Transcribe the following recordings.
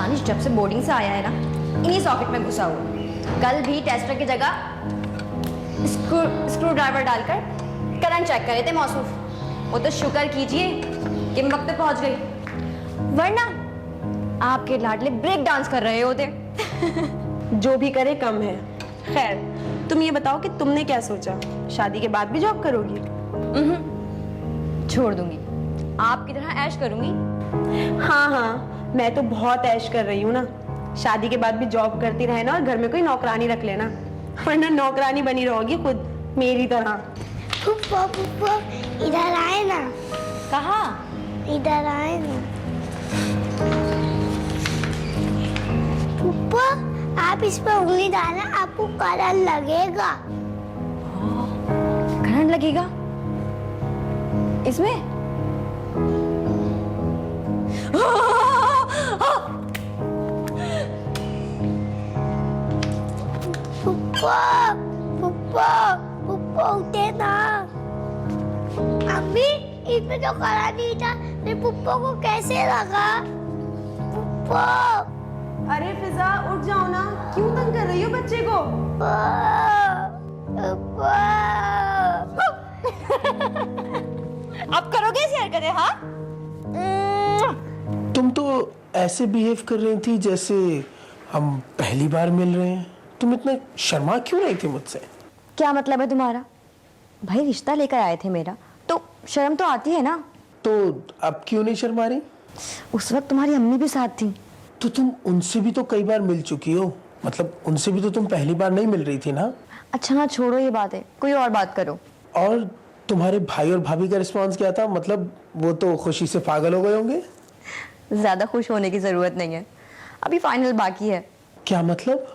दानिश जब से बोर्डिंग से आया है ना, इन्हीं सॉकेट में घुसा हुआ। कल भी टेस्टर की जगह स्क्रू ड्राइवर डालकर करंट चेक करे थे मौसूफ। वो तो शुक्र कीजिए कि मैं वक्त पे पहुंच गई, वरना आपके लाडले ब्रेक डांस कर रहे होते। जो भी करे कम है। खैर, तुम ये बताओ कि तुमने क्या सोचा, शादी के बाद भी जॉब करोगी? छोड़ दूंगी, आपकी तरह ऐश करूंगी। हाँ हाँ, मैं तो बहुत ऐश कर रही हूँ ना। शादी के बाद भी जॉब करती रहे ना, और घर में कोई नौकरानी रख लेना, वरना नौकरानी बनी रहोगी खुद मेरी तरह। फुप्पो फुप्पो इधर आए ना। कहाँ? इधर आए ना। फुप्पो, आप इस पर उंगली डालना, आपको करंट लगेगा। करंट लगेगा इसमें? फुप्पो फुप्पो फुप्पो उठे ना। अम्मी, इसमें तो करंट नहीं था, फिर फुप्पो को कैसे लगा? फुप्पो। अरे फिजा, उठ जाओ ना, क्यों तंग कर रही हो बच्चे को? अब करोगे ऐसी हरकतें? हाँ, तुम तो ऐसे बिहेव कर रही थी जैसे हम पहली बार मिल रहे हैं। तुम इतना शर्मा क्यों रही थी मुझसे? क्या मतलब है तुम्हारा? भाई रिश्ता लेकर आए थे मेरा, तो शर्म तो आती है ना। तो अब क्यों नहीं शर्मा रही? उस वक्त तुम्हारी अम्मी भी साथ थी। तो तुम उनसे भी तो कई बार मिल चुकी हो, मतलब उनसे भी तो तुम पहली बार नहीं मिल रही थी ना। अच्छा ना, छोड़ो ये बात है, कोई और बात करो। और तुम्हारे भाई और भाभी का रिस्पॉन्स क्या था? मतलब वो तो खुशी से पागल हो गए होंगे। ज्यादा खुश होने की जरूरत नहीं है, अभी फाइनल बाकी है। क्या मतलब?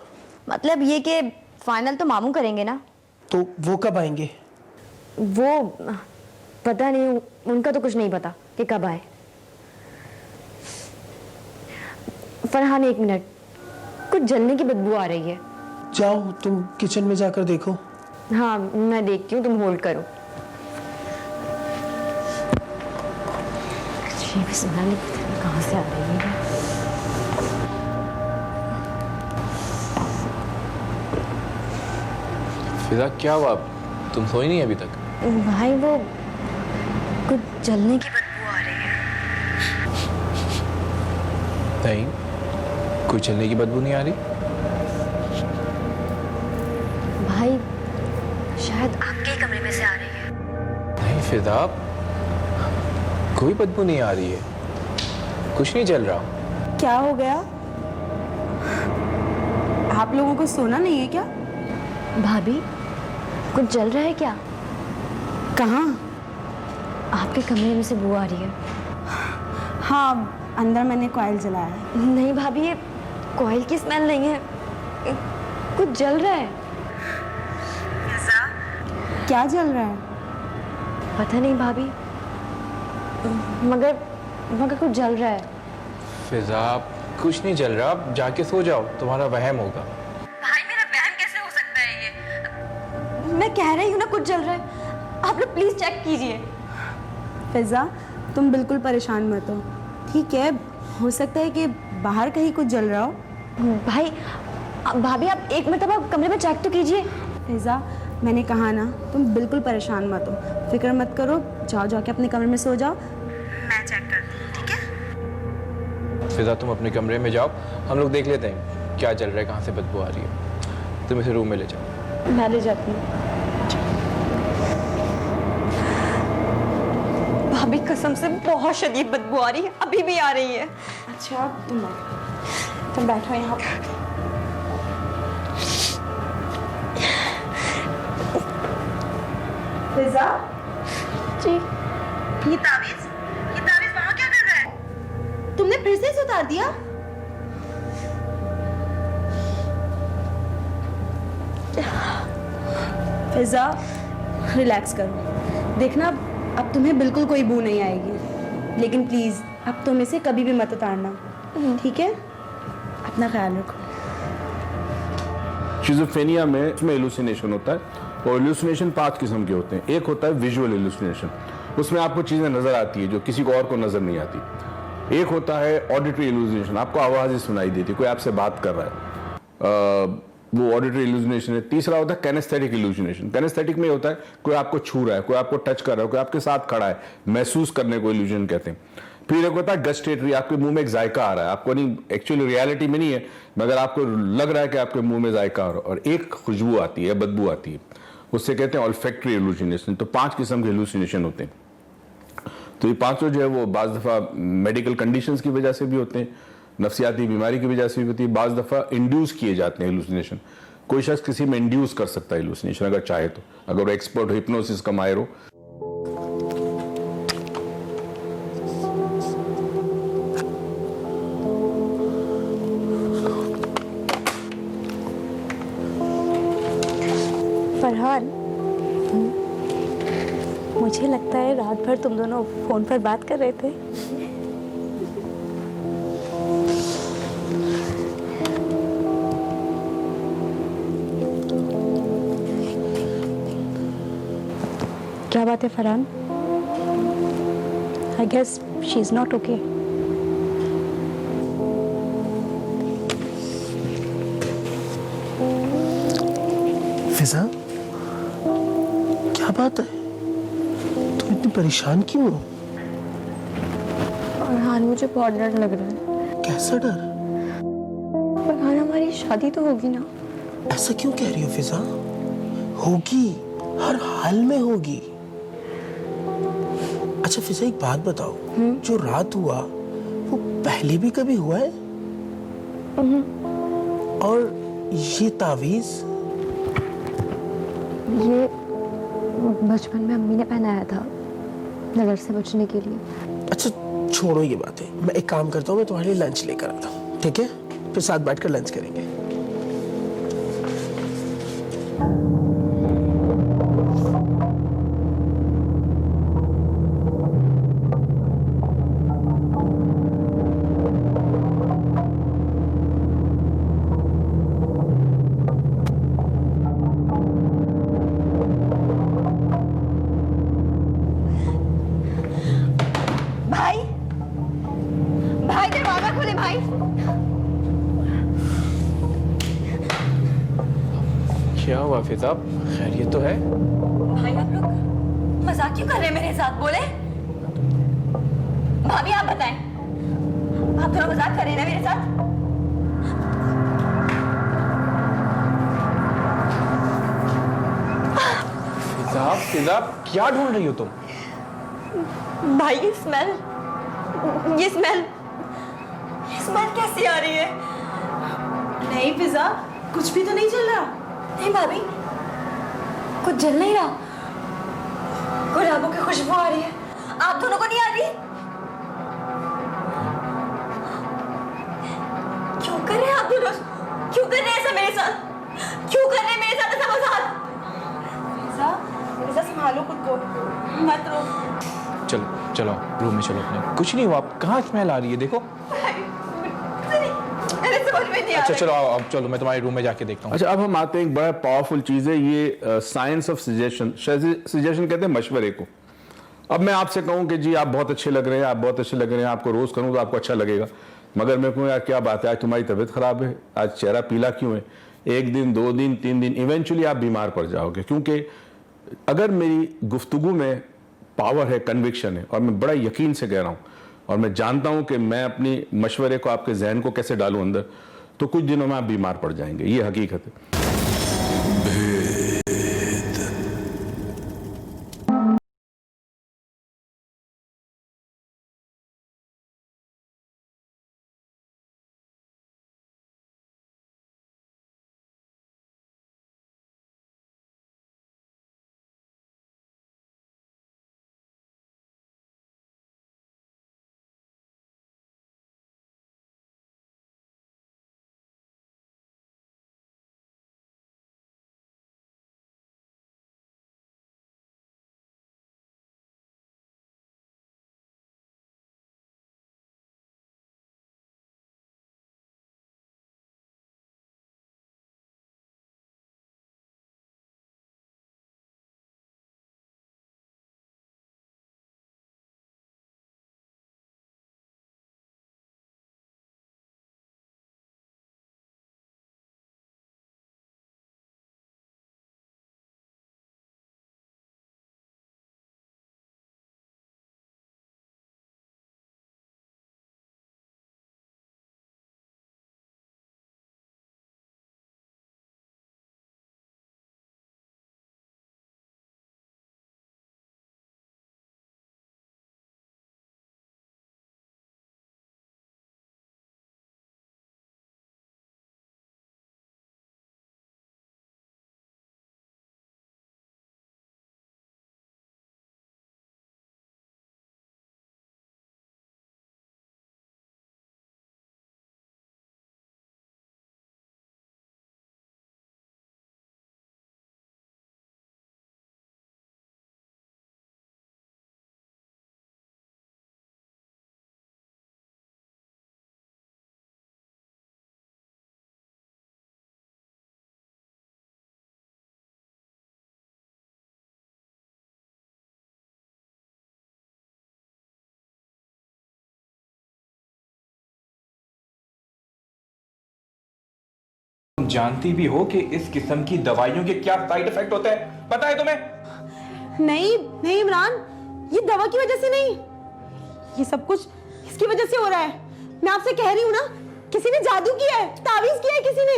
मतलब ये कि फाइनल तो मामू करेंगे ना। तो वो कब आएंगे? वो पता नहीं, उनका तो कुछ नहीं पता कि कब आए। फरहान, एक मिनट, कुछ जलने की बदबू आ रही है। जाओ तुम किचन में जाकर देखो। हाँ, मैं देखती हूँ, तुम होल्ड करो। ये भी सुना नहीं, पता नहीं कहाँ से आ रही है। फिजा, क्या हुआ? तुम सोई नहीं अभी तक? भाई वो कुछ जलने की बदबू आ रही है। नहीं, कोई चलने की बदबू नहीं आ रही। भाई शायद आपके ही कमरे में से आ रही है। नहीं फिजा, कोई बदबू नहीं आ रही है, कुछ नहीं चल रहा। क्या हो गया? आप लोगों को सोना नहीं है क्या? भाभी, कुछ जल रहा है क्या? कहाँ? आपके कमरे में से बू आ रही है। हाँ, अंदर मैंने कॉइल जलाया है। नहीं भाभी, ये कॉइल की स्मेल नहीं है, कुछ जल रहा है। क्या जल रहा है? पता नहीं भाभी, मगर कुछ जल रहा है। फिजा, कुछ नहीं चल रहा, आप जाके सो जाओ, तुम्हारा वहम होगा। भाई मेरा वहम कैसे हो सकता है ये? मैं कह रही हूँ ना कुछ जल रहा है, आप लोग प्लीज चेक कीजिए। फिजा, तुम बिल्कुल परेशान मत हो, ठीक है? हो सकता है कि बाहर कहीं कुछ जल रहा हो। भाई, भाभी आप एक मिनट अब कमरे में चेक तो कीजिए। फिजा, मैंने कहा ना, तुम बिल्कुल परेशान मत हो, फिक्र मत करो, जाओ जाके अपने कमरे में सो जाओ, मैं चेक करती हूँ, ठीक है? फिजा, तुम अपने कमरे में जाओ, हम लोग देख लेते हैं क्या चल रहा है, कहाँ से बदबू आ रही है। तुम इसे रूम में ले जाओ। मैं ले जाती हूँ। भाभी कसम से बहुत शदीद बदबू आ रही है, अभी भी आ रही है। अच्छा, तुम बैठो यहाँ पर। फिजा जी, ये तावीज़ वहाँ क्या कर रहा है? तुमने फिर से इसे उतार दिया? फिजा, रिलैक्स करो, देखना अब तुम्हें बिल्कुल कोई बू नहीं आएगी, लेकिन प्लीज अब तुम इसे कभी भी मत उतारना, ठीक है? अपना ख्याल रखो। शिज़ोफ्रेनिया में इसमें इलुसिनेशन होता है, और इलुसिनेशन 5 किस्म के होते हैं। एक होता है विजुअल इलुसिनेशन, उसमें आपको चीज़ें नज़र आती है जो किसी को और को नज़र नहीं आती। एक होता है ऑडिटरी इल्यूजिनेशन, आपको आवाज़ ही सुनाई देती, कोई आपसे बात कर रहा है, वो ऑडिटरी इल्यूजिनेशन है। तीसरा होता है कैनेस्थेटिक इल्यूजिनेशन। कैनेस्थेटिक में होता है कोई आपको छू रहा है, कोई आपको टच कर रहा है, कोई आपके साथ खड़ा है, महसूस करने को इल्यूजन कहते हैं। फिर एक होता है गस्टेटरी, आपके मुंह में एक जायका आ रहा है, आपको नहीं, एक्चुअली रियलिटी में नहीं है, मगर आपको लग रहा है कि आपके मुंह में जायका आ रहा है, और एक खुशबू आती है, बदबू आती है, उससे कहते हैं ऑल्फैक्टरी इल्यूजिनेशन। तो 5 किस्म के इल्यूजिनेशन होते हैं। तो ये पांचों जो है वो बाज़ दफ़ा मेडिकल कंडीशंस की वजह से भी होते हैं, नफ्सियाती बीमारी की वजह से भी होती है, बाज़ दफ़ा इंड्यूस किए जाते हैं इल्यूसिनेशन। कोई शख्स किसी में इंड्यूस कर सकता है इल्यूसिनेशन अगर चाहे तो, अगर वो एक्सपर्ट हो, हिप्नोसिस का माहिर हो। फरहान, मुझे लगता है रात भर तुम दोनों फोन पर बात कर रहे थे। क्या बात है Farhan? I guess she is not okay. Fiza, क्या बात है? तुम इतनी परेशान क्यों हो? फरहान, मुझे बहुत डर लग रहा है। कैसा डर? फरहान, हमारी शादी तो होगी ना? ऐसा क्यों कह रही हो फिजा? होगी, हर हाल में होगी। अच्छा फिजा, एक बात बताओ, जो रात हुआ वो पहले भी कभी हुआ है? और ये तावीज? ये बचपन में अम्मी ने पहनाया था नजर से बचने के लिए। अच्छा छोड़ो ये बातें, मैं एक काम करता हूँ, मैं तुम्हारे लिए लंच लेकर आता हूँ, ठीक है? फिर साथ बैठकर लंच करेंगे। भाई, भाई दरवाजा खोले भाई। क्या हुआ फिजा, खैरियत तो है? भाई आप लोग मजाक क्यों कर रहे हैं मेरे साथ? बोले भाभी, आप बताएं, आप थोड़ा मजाक कर रहे हैं ना मेरे साथ? फिजा, फिजा, क्या ढूंढ रही हो तुम? भाई ये स्मेल कैसी आ रही है? नहीं फिजा, कुछ भी तो नहीं चल रहा। नहीं भाभी, कुछ जल नहीं रहा, गुलाबों की खुशबू आ रही है। आप दोनों को नहीं आ रही? क्यों कर रहे हैं आप दोनों? क्यों कर रहे हैं ऐसा मेरे साथ? क्यों कर रहे हैं मेरे साथ ऐसा मजाक? फिजा संभालो खुद को, मत रो। चलो चलो रूम में चलो अपने। कुछ नहीं हुआ, कहाँ स्मेल आ रही है? देखो। मेरे समझ में नहीं आ अच्छा रहा। चलो अब चलो, मैं तुम्हारे रूम में जाके देखता हूँ। अच्छा, अब हम आते हैं, एक बड़ा पावरफुल चीज़ है ये, साइंस ऑफ सजेशन। सजेशन कहते हैं मशवरे को। अब मैं आपसे कहूँ कि जी आप बहुत अच्छे लग रहे हैं, आप बहुत अच्छे लग रहे हैं, आपको रोज़ करूँ तो आपको अच्छा लगेगा, मगर मैं कहूँ यार क्या बात है, आज तुम्हारी तबीयत ख़राब है, आज चेहरा पीला क्यों है? 1 दिन 2 दिन 3 दिन, इवेंचुअली आप बीमार पड़ जाओगे। क्योंकि अगर मेरी गुफ्तगू में पावर है, कन्विक्शन है, और मैं बड़ा यकीन से कह रहा हूँ, और मैं जानता हूँ कि मैं अपनी मशवरे को आपके जहन को कैसे डालूँ अंदर, तो कुछ दिनों में आप बीमार पड़ जाएंगे, ये हकीकत है। तुम जानती भी हो कि इस किस्म की दवाइयों के क्या साइड इफेक्ट होते हैं, पता है तुम्हें? नहीं नहीं इमरान, ये दवा की वजह से नहीं, ये सब कुछ इसकी वजह से हो रहा है। मैं आपसे कह रही हूँ ना, किसी ने जादू किया है, तावीज किया है किसी ने।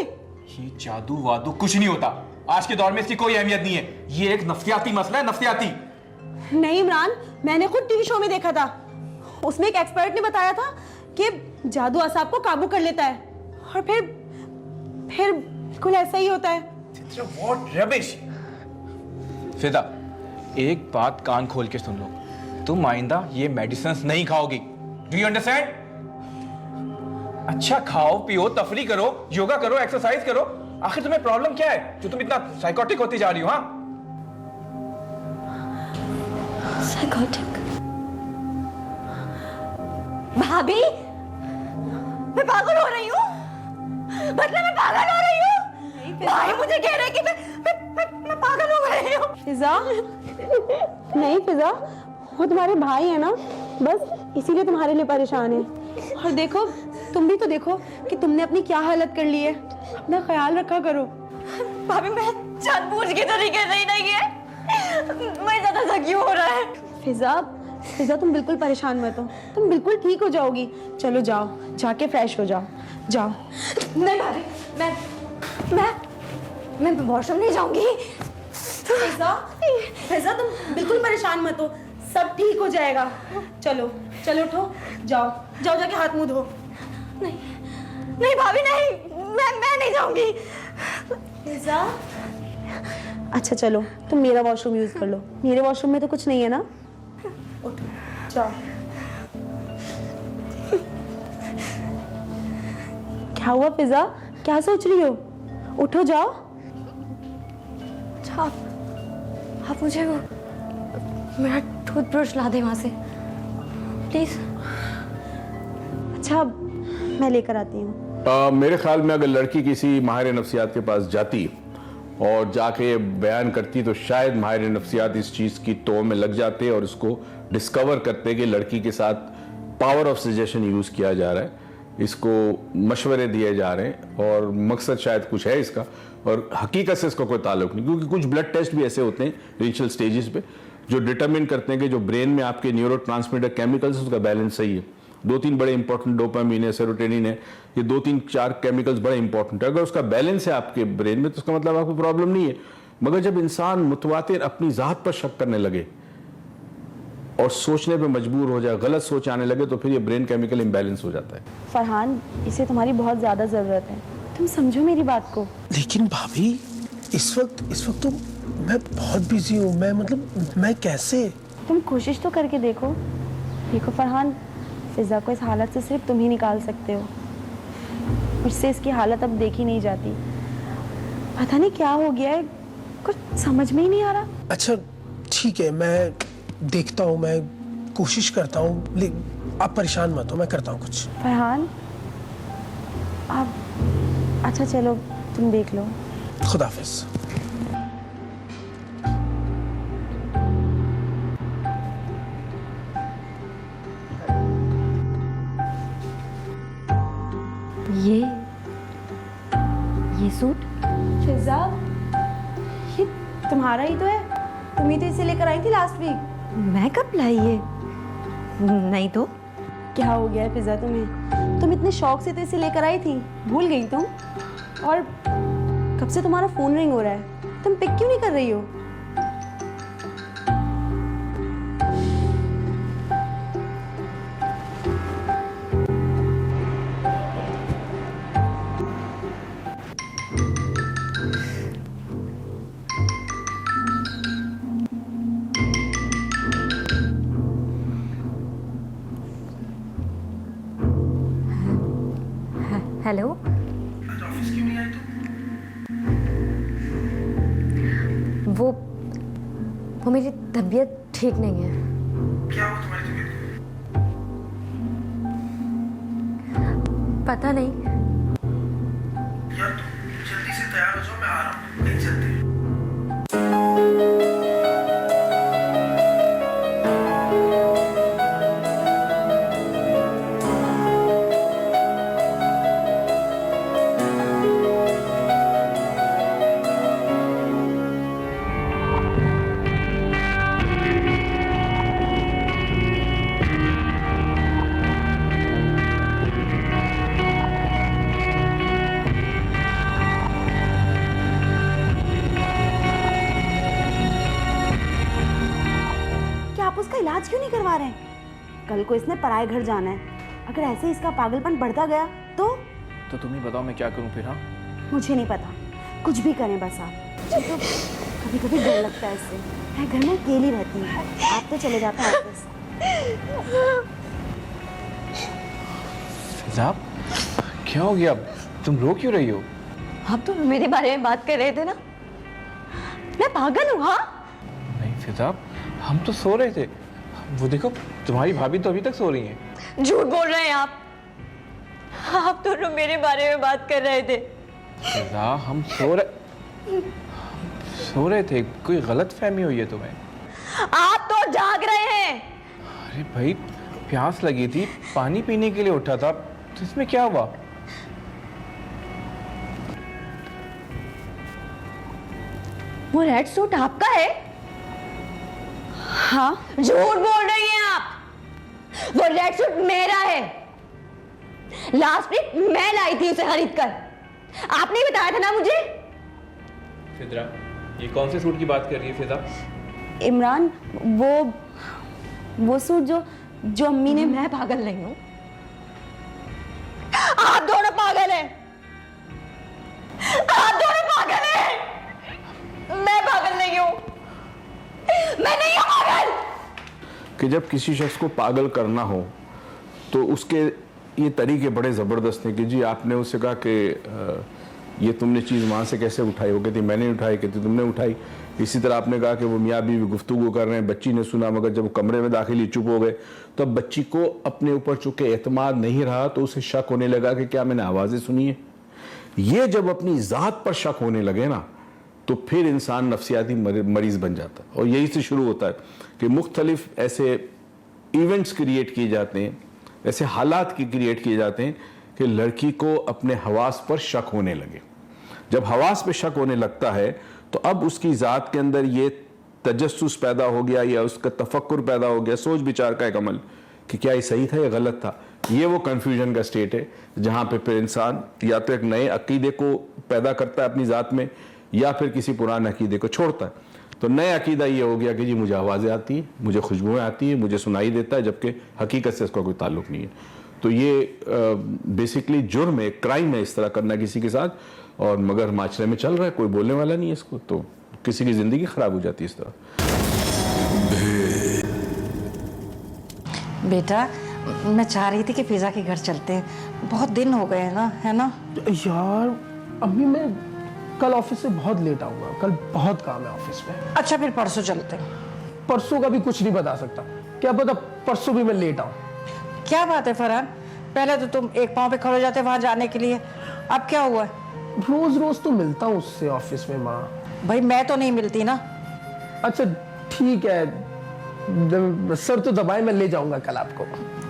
ये जादू वादू कुछ नहीं होता, आज के दौर में इसकी कोई अहमियत नहीं है। ये एक नफ्सियाती मसला है, नफ्सियाती। नहीं इमरान, मैंने खुद टीवी शो में देखा था, उसमें एक एक्सपर्ट ने बताया था कि जादू असाब को काबू कर लेता है और फिर बिल्कुल ऐसा ही होता है। What rubbish! फिदा, एक बात कान खोल के सुन लो, तुम आइंदा ये मेडिसिन नहीं खाओगी। Do you understand? अच्छा खाओ पियो, तफरी करो, योगा करो, एक्सरसाइज करो। आखिर तुम्हें प्रॉब्लम क्या है जो तुम इतना साइकोटिक होती जा रही हो? हाँ, साइकोटिक? भाभी, मैं पागल हो रही हूँ, मतलब मैं पागल हो रही हूँ। भाई मुझे कह रहे कि मैं पागल हो गई हूँ। फिजा, नहीं फिजा, वो तुम्हारे भाई है ना, बस इसीलिए तुम्हारे लिए परेशान है। और देखो, तुम भी तो देखो कि तुमने अपनी क्या हालत कर ली है, अपना ख्याल रखा करो। भाभी मैं जानबूझ के तो नहीं कर रही, नहीं है, मैं ज्यादा सा क्यों हो रहा है? फिजा तुम बिल्कुल परेशान मत हो, तुम बिल्कुल ठीक हो जाओगी। चलो जाओ, जाके फ्रेश हो जाओ, जाओ। नहीं भाभी, मैं वॉशरूम नहीं जाऊंगी। फिजा तुम बिल्कुल परेशान मत हो, सब ठीक हो जाएगा। चलो चलो उठो, जाओ जाओ, जाके हाथ मुंह धो। नहीं भाभी नहीं, मैं नहीं जाऊंगी। फिजा, अच्छा चलो तुम मेरा वॉशरूम यूज कर लो, मेरे वॉशरूम में तो कुछ नहीं है ना। उठो, जाओ। क्या हुआ फिजा, क्या सोच रही हो? उठो जाओ। अच्छा आप मुझे वो मेरा टूथब्रश ला दे वहां से प्लीज। अच्छा मैं लेकर आती हूँ। मेरे ख्याल में अगर लड़की किसी माहिर नफ्सियात के पास जाती और जाके ये बयान करती तो शायद माहिर नफ्सियात इस चीज़ की तौर में लग जाते और इसको डिस्कवर करते कि लड़की के साथ पावर ऑफ सजेशन यूज़ किया जा रहा है, इसको मशवरे दिए जा रहे हैं और मकसद शायद कुछ है इसका, और हकीकत से इसका कोई ताल्लुक नहीं। क्योंकि कुछ ब्लड टेस्ट भी ऐसे होते हैं इनिशियल स्टेजेस पे जो डिटरमिन करते हैं कि जो ब्रेन में आपके न्यूरोट्रांसमीटर केमिकल्स उसका बैलेंस सही है। 2-3 बड़े इंपॉर्टेंट, डोपामिन है, सेरोटोनिन है, ये 2-3-4 केमिकल्स बड़े इंपॉर्टेंट है। अगर उसका बैलेंस है आपके ब्रेन में तो उसका मतलब आपको प्रॉब्लम नहीं है। मगर जब इंसान मुतवातिर अपनी ज़ात पर शक करने लगे और सोचने पे मजबूर हो जाए, गलत सोच आने लगे, तो फिर ये ब्रेन केमिकल इम्बैलेंस हो जाता है। फरहान, इसे तुम्हारी बहुत ज़्यादा ज़रूरत है, तुम समझो मेरी बात को। लेकिन भाभी इस वक्त तो मैं बहुत बिजी हूँ, मैं कैसे? तुम कोशिश तो करके देखो। देखो फरहान, फिजा को इस हालत से सिर्फ तुम ही निकाल सकते हो, मुझसे इसकी हालत अब देखी नहीं जाती। पता नहीं क्या हो गया है, कुछ समझ में ही नहीं आ रहा। अच्छा ठीक है, मैं देखता हूँ, मैं कोशिश करता हूँ, लेकिन आप परेशान मत हो, मैं करता हूँ कुछ। फरहान आप, अच्छा चलो तुम देख लो। खुदाफिज। ये सूट फिजा, ये तुम्हारा ही तो है, तुम ही तो इसे लेकर आई थी लास्ट वीक। मैं कब लाई ये? नहीं तो क्या हो गया है फिजा तुम्हें? तुम इतने शौक से तो इसे लेकर आई थी, भूल गई तुम? और कब से तुम्हारा फोन रिंग हो रहा है, तुम पिक क्यों नहीं कर रही हो? हेलो, ऑफिस क्यों नहीं आई तुम? वो मेरी तबीयत ठीक नहीं है। क्या हुआ तुम्हारी तबीयत? पता नहीं। यार तुम जल्दी से तैयार हो जाओ, मैं आ रहा हूँ, नहीं चलते। क्यों नहीं करवा रहे हैं? कल को इसने पराए घर जाना है, अगर ऐसे इसका पागलपन बढ़ता गया तो तुम ही बताओ मैं क्या करूं फिर। हाँ, मुझे नहीं पता, कुछ भी करें बस आप। मुझे तो कभी कभी डर लगता है इससे। मैं घर में अकेली रहती हूँ, आप तो चले जाते हैं ऑफिस। फिजा, क्या हो गया? तुम रो क्यों रही हो? आप तो मेरे बारे में बात कर रहे थे ना, मैं पागल हूँ? हाँ, नहीं फिजा, हम तो सो रहे थे। वो देखो, तुम्हारी भाभी तो अभी तक सो रही हैं। झूठ बोल रहे हैं आप दोनों मेरे बारे में बात कर रहे थे। फिजा, हम सो रहे थे। कोई गलत फहमी हुई है तुम्हें? आप तो जाग रहे हैं। अरे भाई, प्यास लगी थी, पानी पीने के लिए उठा था, तो इसमें क्या हुआ? वो रेड सूट आपका है? हाँ, झूठ बोल रही हैं आप। वो रेड सूट मेरा है। लास्ट वीक मैं लाई थी उसे खरीद कर। आपने ही बताया था ना मुझे। फिजा, ये कौन से सूट की बात कर रही है फिजा? इमरान, वो सूट जो अम्मी ने। मैं पागल नहीं हूं, आप दोनों पागल हैं। आप दोनों पागल हैं। मैं पागल नहीं हूं, मैं नहीं हूं पागल। कि जब किसी शख्स को पागल करना हो तो उसके ये तरीके बड़े ज़बरदस्त हैं कि जी आपने उससे कहा कि ये तुमने चीज़ वहाँ से कैसे उठाई? वो कहती मैंने उठाई, कहती तुमने उठाई। इसी तरह आपने कहा कि वो मियाँ बीवी गुफ्तगू कर रहे हैं, बच्ची ने सुना, मगर जब वो कमरे में दाखिल ही चुप हो गए तो अब बच्ची को अपने ऊपर चूंकि एतमाद नहीं रहा तो उसे शक होने लगा कि क्या मैंने आवाज़ें सुनी है। ये जब अपनी ज़ात पर शक होने लगे ना तो फिर इंसान नफ्सियाती मरीज़ बन जाता है। और यही से शुरू होता है कि मुख्तलिफ ऐसे इवेंट्स क्रिएट किए जाते हैं, ऐसे हालात की क्रिएट किए जाते हैं कि लड़की को अपने हवास पर शक होने लगे। जब हवास पे शक होने लगता है तो अब उसकी ज़ात के अंदर ये तजस्सुस पैदा हो गया या उसका तफक्कुर पैदा हो गया, सोच विचार का एक अमल कि क्या ये सही था या गलत था। ये वो कन्फ्यूजन का स्टेट है जहाँ पे फिर इंसान या तो एक नए अकीदे को पैदा करता है अपनी ज़ात में या फिर किसी पुराने अकीदे को छोड़ता है। तो नया अकीदा ये हो गया कि जी मुझे आवाज़ें आती हैं, मुझे खुशबुएँ आती हैं, मुझे सुनाई देता है, जबकि हकीकत से इसका कोई ताल्लुक नहीं है। तो ये बेसिकली जुर्म है, क्राइम है इस तरह करना किसी के साथ, और मगर माशरे में चल रहा है, कोई बोलने वाला नहीं है इसको, तो किसी की ज़िंदगी ख़राब हो जाती है इस तरह। बेटा, मैं चाह रही थी कि फिजा के घर चलते हैं, बहुत दिन हो गए हैं ना, है ना? यार अम्मी, मैं कल ऑफिस से बहुत लेट आऊंगा, कल बहुत काम है ऑफिस में। अच्छा, फिर परसों चलते हैं। परसों का भी कुछ नहीं बता सकता, क्या पता परसों भी मैं लेट आऊं। क्या बात है फरहान, पहले तो तुम एक पाँव पे खड़े हो जाते वहां जाने के लिए, अब क्या हुआ? रोज रोज तो मिलता हूँ उससे ऑफिस में माँ। भाई मैं तो नहीं मिलती ना। अच्छा ठीक है, सर तो दबाए, मैं ले जाऊंगा कल आपको।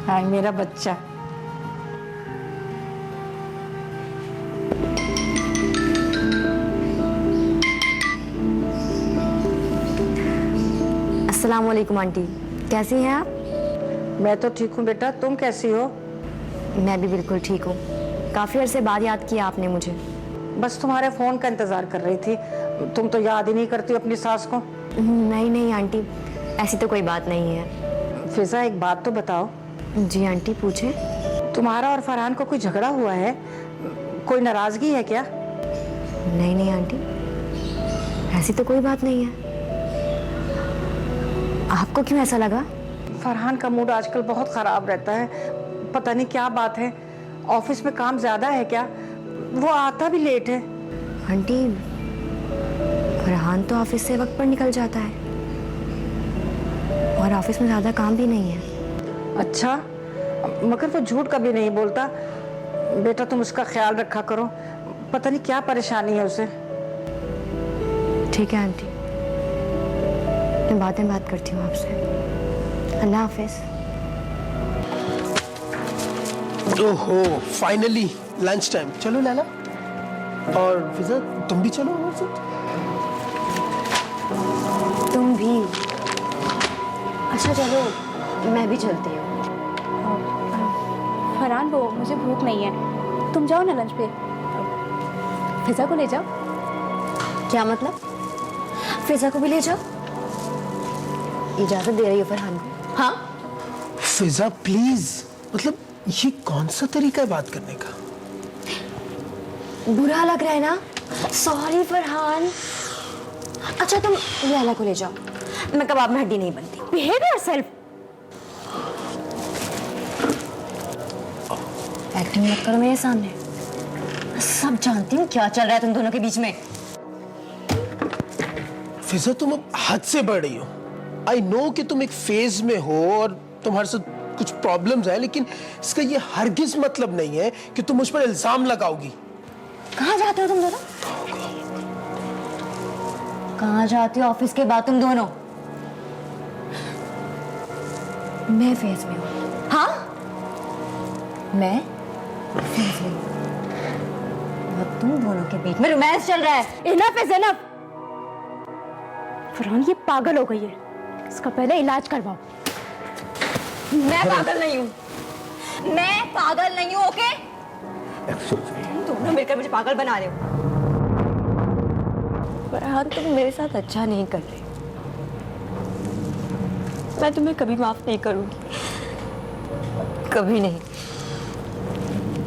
हाँ मेरा बच्चा। अस्सलाम वालेकुम आंटी, कैसी हैं आप? मैं तो ठीक हूँ बेटा, तुम कैसी हो? मैं भी बिल्कुल ठीक हूँ। काफ़ी अरसे बाद याद किया आपने मुझे। बस तुम्हारे फ़ोन का इंतज़ार कर रही थी, तुम तो याद ही नहीं करती अपनी सास को। नहीं नहीं आंटी, ऐसी तो कोई बात नहीं है। फिजा एक बात तो बताओ। जी आंटी पूछे। तुम्हारा और फरहान को कोई झगड़ा हुआ है? कोई नाराज़गी है क्या? नहीं नहीं आंटी, ऐसी तो कोई बात नहीं है। आपको क्यों ऐसा लगा? फरहान का मूड आजकल बहुत ख़राब रहता है, पता नहीं क्या बात है। ऑफिस में काम ज़्यादा है क्या? वो आता भी लेट है। आंटी, फरहान तो ऑफिस से वक्त पर निकल जाता है और ऑफिस में ज़्यादा काम भी नहीं है। अच्छा, मगर वो झूठ कभी नहीं बोलता। बेटा तुम उसका ख्याल रखा करो, पता नहीं क्या परेशानी है उसे। ठीक है आंटी, मैं बाद में बात करती हूँ आपसे। अल्लाह हाफिज। ओहो, फाइनली लंच टाइम। चलो लैला, और फिजा तुम भी चलो हमारे साथ। तुम भी? अच्छा चलो, मैं भी चलती हूँ। फरहान, वो मुझे भूख नहीं है, तुम जाओ ना लंच पे, फिजा को ले जाओ। क्या मतलब? फिजा को भी ले जाओ? इजाजत दे रही हो फरहान को? हाँ, फिजा प्लीज, मतलब ये कौन सा तरीका है बात करने का? बुरा लग रहा है ना? सॉरी फरहान। अच्छा तुम लैला को ले जाओ, मैं कबाब में हड्डी नहीं बनती। Behave yourself. एक्टिंग मत करो मेरे सामने, मैं सब जानती हूँ क्या चल रहा है तुम दोनों के बीच में। फिजा तुम अब हद से बढ़ रही हो। आई नो कि तुम एक फेज में हो और तुम्हारे साथ कुछ प्रॉब्लम्स है, लेकिन इसका ये हरगिज मतलब नहीं है कि तुम मुझ पर इल्जाम लगाओगी। कहाँ जाते हो तुम दोनों? कहाँ जाती हो ऑफिस के बाद तुम दोनों? मैं फेज में हूँ। हाँ, मैं फेज में हूँ और तुम दोनों के बीच में रोमांस चल रहा है। Enough is enough. फरहान ये पागल हो गई है, इसका पहले इलाज करवाओ। मैं पागल नहीं हूँ, मैं पागल नहीं हूँ। ओके, तुम दोनों मिलकर मुझे पागल बना रहे हो। फरहान तुम मेरे साथ अच्छा नहीं कर रहे, मैं तुम्हें कभी माफ नहीं करूंगी, कभी नहीं।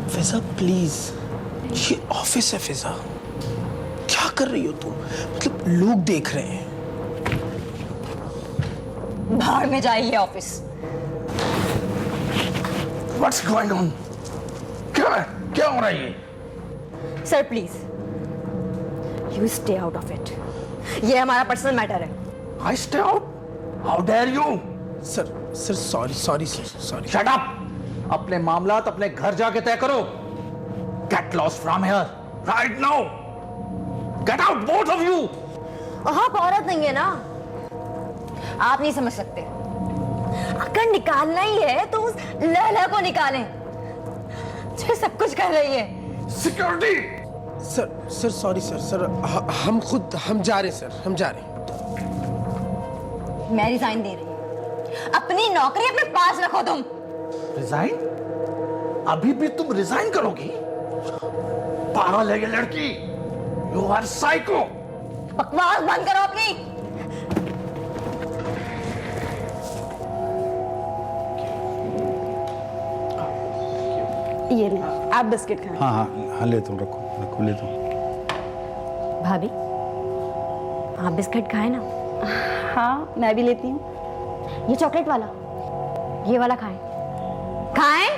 फिजा प्लीज, ये ऑफिस है फिजा, क्या कर रही हो तुम? मतलब लोग देख रहे हैं। बाहर में जाइए ऑफिस। What's going on? क्या है? क्या हो रहा है ये? Sir please, you stay out of it, ये हमारा पर्सनल मैटर है। I stay out? How dare you? Sir sorry sorry sir sorry. Shut up! अपने मामलात अपने घर जाके तय करो। Get lost from here right now. Get out, both of you. आप औरत नहीं है ना, आप नहीं समझ सकते। अगर निकालना ही है तो उस लैला को निकालें जो सब कुछ कर रही है। Security! सर सॉरी सर हम जा रहे सर, हम जा रहे। मैं रिजाइन दे रही हूँ, अपनी नौकरी अपने पास रखो तुम। Resign? अभी भी तुम रिजाइन करोगी? पागल है ये लड़की। You are psycho. बकवास बंद करो अपनी। ये ले, आप बिस्किट खाएं। हाँ हाँ हाँ, लेता हूँ, रखो लेता हूँ। भाभी, आप बिस्किट खाए ना? हाँ मैं भी लेती हूँ। ये चॉकलेट वाला, ये वाला खाएं। खाएं?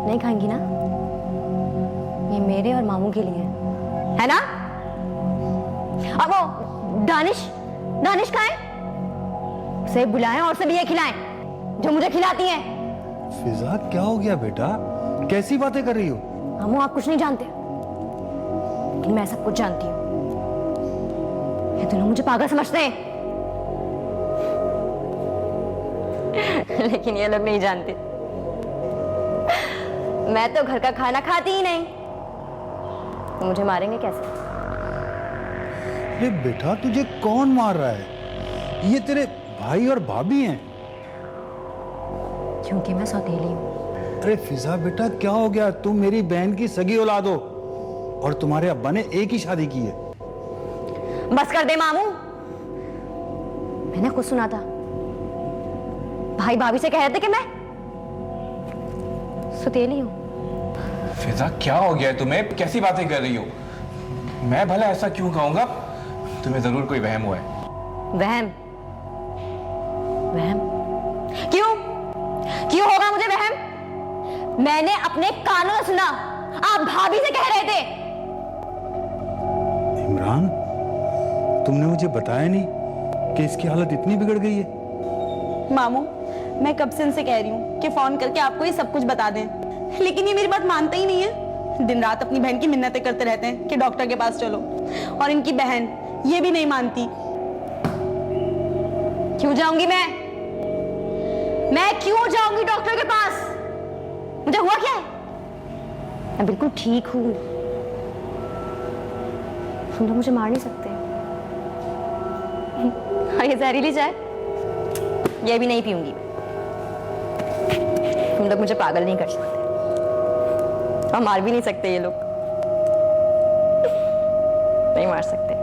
नहीं खाएंगी ना? ये मेरे और मामू के लिए है ना? अब वो दानिश खाएं, उसे बुलाएं और उसे भी ये खिलाएं जो मुझे खिलाती हैं। फिजा क्या हो गया बेटा, कैसी बातें कर रही हो? मामू आप कुछ नहीं जानते, लेकिन मैं सब कुछ जानती हूँ। ये दोनों मुझे पागल समझते हैं, लेकिन ये लोग नहीं जानते मैं तो घर का खाना खाती ही नहीं, तो मुझे मारेंगे कैसे? अरे बेटा तुझे कौन मार रहा है? ये तेरे भाई और भाभी हैं। क्योंकि मैं सौतेली हूँ। अरे फिजा बेटा क्या हो गया, तुम मेरी बहन की सगी औलाद हो और तुम्हारे अब्बा ने एक ही शादी की है। बस कर दे मामू, मैंने खुद सुना था, भाई भाभी से कह रहे थे कि मैं सौतेली हूँ। फिजा क्या हो गया तुम्हें, कैसी बातें कर रही हो? मैं भला ऐसा क्यों कहूंगा? तुम्हें जरूर कोई वहम हुआ है। वहम? वहम क्यों होगा मुझे वहम? मैंने अपने कानों से सुना, आप भाभी से कह रहे थे। इमरान, तुमने मुझे बताया नहीं कि इसकी हालत इतनी बिगड़ गई है। मामू मैं कब से इनसे कह रही हूँ कि फोन करके आपको ये सब कुछ बता दें, लेकिन ये मेरी बात मानते ही नहीं है। दिन रात अपनी बहन की मिन्नतें करते रहते हैं कि डॉक्टर के पास चलो, और इनकी बहन ये भी नहीं मानती। क्यों जाऊंगी मैं क्यों जाऊंगी डॉक्टर के पास? मुझे हुआ क्या है? मैं बिल्कुल ठीक हूं, तुम लोग मुझे मार नहीं सकते। और ये जहरीली चाय, ये भी नहीं पीऊंगी। तुम लोग मुझे पागल नहीं कर सकते और मार भी नहीं सकते, ये लोग नहीं मार सकते।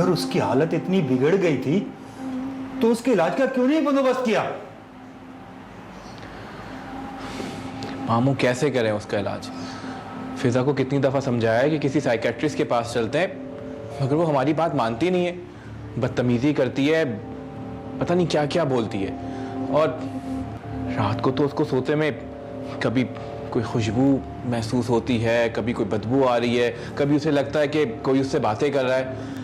अगर उसकी हालत इतनी बिगड़ गई थी तो उसके इलाज का क्यों नहीं बंदोबस्त किया? मामू कैसे करें उसका इलाज? फिजा को कितनी दफ़ा समझाया है कि किसी साइकेट्रिस्ट के पास चलते हैं, मगर वो हमारी बात मानती नहीं है, बदतमीजी करती है, पता नहीं क्या क्या बोलती है। और रात को तो उसको सोते में कभी कोई खुशबू महसूस होती है, कभी कोई बदबू आ रही है, कभी उसे लगता है कि कोई उससे बातें कर रहा है।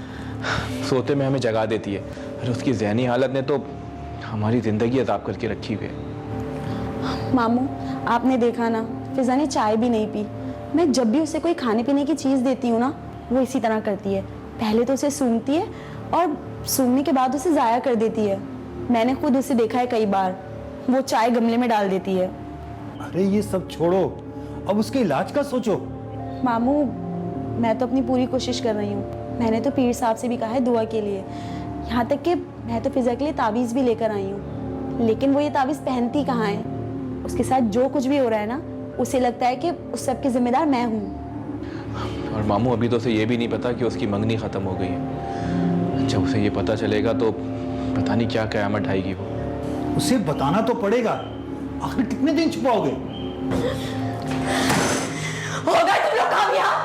सोते में हमें जगा देती है। और उसकी ज़हनी हालत ने तो हमारी ज़िंदगी अज़ाब करके रखी हुई है। मामू, आपने देखा ना, फिजा ने चाय भी नहीं पी। मैं जब भी उसे कोई खाने पीने की चीज़ देती हूँ ना, वो इसी तरह करती है। पहले तो उसे सूंघती है और सूंघने के बाद उसे ज़ाया कर देती है। मैंने खुद उसे देखा है कई बार, वो चाय गमले में डाल देती है। अरे ये सब छोड़ो, अब उसके इलाज का सोचो। मामू, मैं तो अपनी पूरी कोशिश कर रही हूँ। मैंने तो पीर साहब से भी कहा है दुआ के लिए। यहाँ तक कि मैं तो फिजा के लिए तावीज़ भी लेकर आई हूँ, लेकिन वो ये तावीज़ पहनती कहाँ है। उसके साथ जो कुछ भी हो रहा है ना, उसे लगता है कि उस सब की जिम्मेदार मैं हूँ। और मामू, अभी तो उसे ये भी नहीं पता कि उसकी मंगनी ख़त्म हो गई है। जब उसे ये पता चलेगा तो पता नहीं क्या क़यामत ढाएगी वो। उसे बताना तो पड़ेगा, आखिर कितने दिन छुपाओगे? हो गए तुम लोग कामयाब।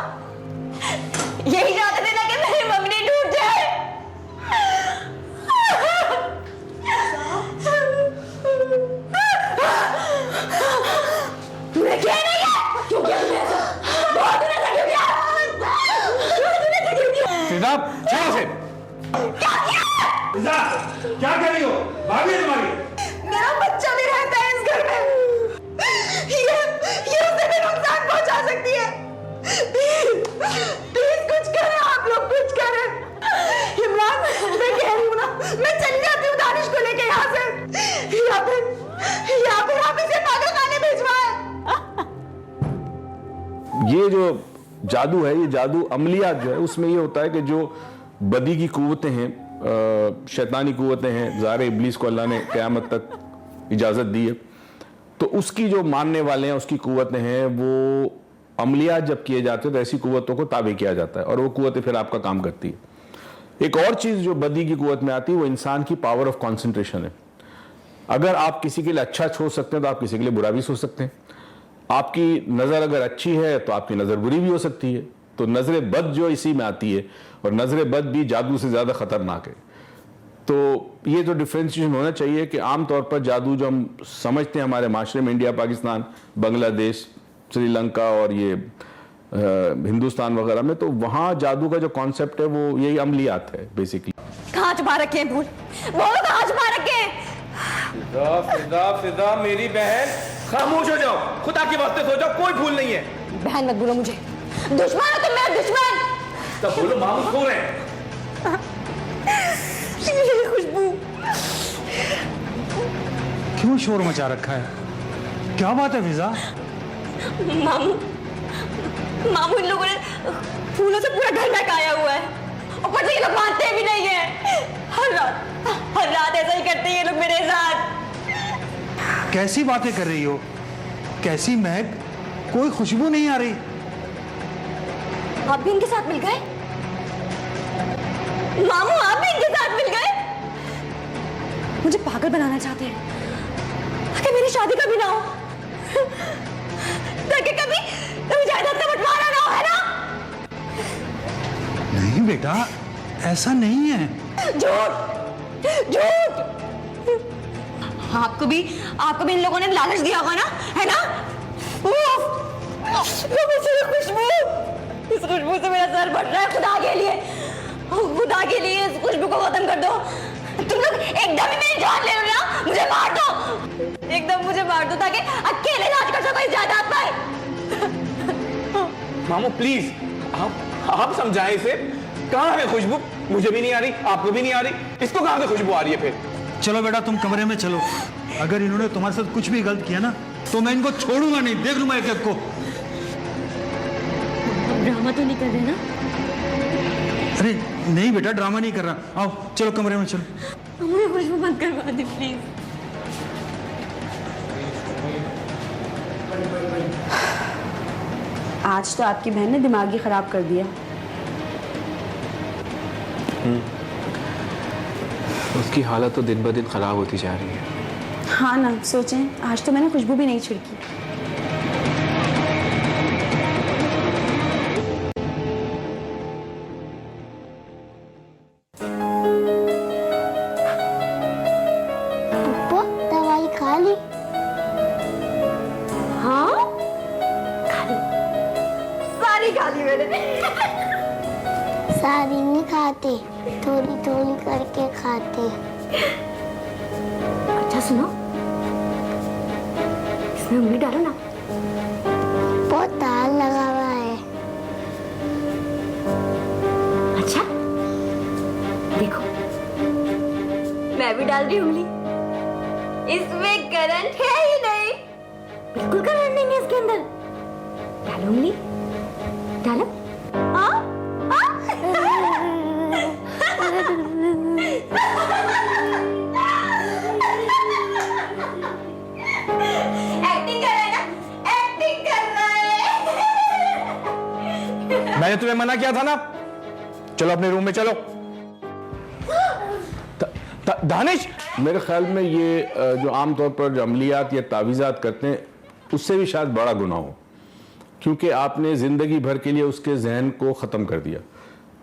यही चाहते थे ना कि मेरी मंगनी टूट जाए। तूने किया नहीं है? क्यों किया तूने ऐसा? बहुत तूने ऐसा क्यों किया? तूने ऐसा क्यों किया? फिजा, छोड़ उसे। क्या किया? फिजा, क्या कर रही हो? भाभी है तुम्हारी। मेरा बच्चा भी रहता है इस घर में। ये उसे भी नुकसान पहुंचा सकती है। प्लीज कुछ करें आप लोग, कुछ करें। इमरान, मैं कह रही हूँ ना, मैं चली जाती हूँ दानिश को लेके यहाँ से, या फिर आप इसे पागलखाने भिजवाएं। ये जो जादू है, ये जादू अमलियात जो है, उसमें ये होता है कि जो बदी की कुव्वतें हैं, शैतानी कुव्वतें हैं, ज़ाहिर इब्लीस को अल्लाह ने क़यामत तक इजाज़त दी है, तो उसकी जो मानने वाले हैं, उसकी कुव्वतें हैं, वो अमलियात जब किए जाते हैं तो ऐसी कुव्वतों को ताबे किया जाता है और वो कुव्वतें फिर आपका काम करती है। एक और चीज़ जो बदी की कुव्वत में आती है वो इंसान की पावर ऑफ कॉन्सेंट्रेशन है। अगर आप किसी के लिए अच्छा सोच सकते हैं तो आप किसी के लिए बुरा भी सोच सकते हैं। आपकी नज़र अगर अच्छी है तो आपकी नज़र बुरी भी हो सकती है। तो नज़र बद जो इसी में आती है, और नज़र बद भी जादू से ज़्यादा ख़तरनाक है। तो ये जो डिफ्रेंशिएशन होना चाहिए कि आम तौर पर जादू जो हम समझते हैं हमारे माशरे में, इंडिया, पाकिस्तान, बांग्लादेश, श्रीलंका और ये हिंदुस्तान वगैरह में, तो वहाँ जादू का जो कॉन्सेप्ट है वो यही अमलियात है बेसिकली। कहाँ छुपा रखे हैं भूल? बोलो कहाँ छुपा रखे हैं? फिजा, फिजा, फिजा, मेरी बहन, खामोश हो जाओ, खुदा के वास्ते सो जाओ, कोई भूल नहीं है। बहन मत बोलो मुझे, दुश्मन हो तुम, मेरा दुश्मन। तब बोलो मामू सो रहे हैं। ये खुशबू। क्यों शोर मचा रखा है? क्या बात है फिजा? मामू इन लोगों ने फूलों से पूरा घर महकाया हुआ है, ऊपर से ये लोग मानते भी नहीं है। हर रात ऐसा ही करते हैं ये लोग मेरे साथ। कैसी बातें कर रही हो? कैसी महक? कोई खुशबू नहीं आ रही। आप भी इनके साथ मिल गए? मामू, आप भी इनके साथ मिल गए? मुझे पागल बनाना चाहते हैं कि मेरी शादी कभी ना हो, ताकि कभी जायदाद का बंटवारा ना हो, है ना? नहीं बेटा, ऐसा नहीं है। झूठ, झूठ। आपको भी इन लोगों ने लालच दिया होगा ना, है ना? खुशबू, इस खुशबू से मेरा सर बढ़ रहा है। खुदा के लिए, खुदा के लिए इस खुशबू को खत्म कर दो। तुम लोग एकदम ही मेरी जान ले लो ना, मुझे मार दो, एकदम मुझे मार दो, ताकि अकेले राज कर सको इस जायदाद पर। मामू प्लीज, आप समझाएं इसे। कहाँ है खुशबू? मुझे भी नहीं आ रही, आपको भी नहीं आ रही, इसको कहाँ से खुशबू आ रही है फिर? चलो बेटा, तुम कमरे में चलो। अगर इन्होंने तुम्हारे साथ कुछ भी गलत किया ना, तो मैं इनको छोड़ूंगा नहीं, देख लूंगा एक एक को। ड्रामा तो नहीं कर रहे ना? अरे नहीं बेटा, ड्रामा नहीं कर रहा। आओ चलो कमरे में चलो। मुझे खुशबू बंद करवा दे प्लीज। आज तो आपकी बहन ने दिमाग ही खराब कर दिया। उसकी हालत तो दिन ब दिन खराब होती जा रही है। हाँ ना, सोचें आज तो मैंने खुशबू भी नहीं छिड़की। पप्पा दवाई खा ली? हाँ खाली, सारी खाली मैंने। सारी नहीं खाते, थोड़ी थोड़ी करके खाते। अच्छा सुनो, इसमें उंगली डालो ना। बहुत तार लगा हुआ है। अच्छा देखो, मैं भी डाल रही हूँ उंगली। इसमें करंट है ही नहीं, बिल्कुल करंट नहीं है इसके अंदर। डालो उंगली, डालो। एक्टिंग कर रहा है ना, एक्टिंग कर रहा है। मैंने तुम्हें मना किया था ना, चलो अपने रूम में चलो। दानिश, मेरे ख्याल में ये जो आमतौर पर जो अमलियात या तावीज़ात करते हैं उससे भी शायद बड़ा गुनाह हो, क्योंकि आपने ज़िंदगी भर के लिए उसके जहन को ख़त्म कर दिया।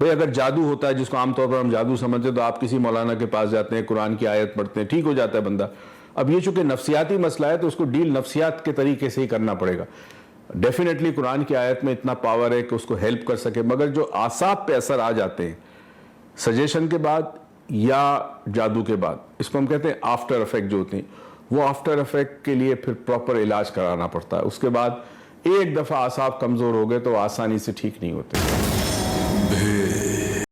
भाई अगर जादू होता है, जिसको आमतौर पर हम जादू समझते हैं, तो आप किसी मौलाना के पास जाते हैं, कुरान की आयत पढ़ते हैं, ठीक हो जाता है बंदा। अब ये चूंकि नफ्सियाती मसला है तो उसको डील नफ्सियात के तरीके से ही करना पड़ेगा। डेफिनेटली कुरान की आयत में इतना पावर है कि उसको हेल्प कर सके, मगर जो आसाब पे असर आ जाते हैं सजेशन के बाद या जादू के बाद, इसको हम कहते हैं आफ्टर इफेक्ट जो होती हैं, वो आफ्टर इफेक्ट के लिए फिर प्रॉपर इलाज कराना पड़ता है। उसके बाद एक दफ़ा आसाब कमज़ोर हो गए तो आसानी से ठीक नहीं होते।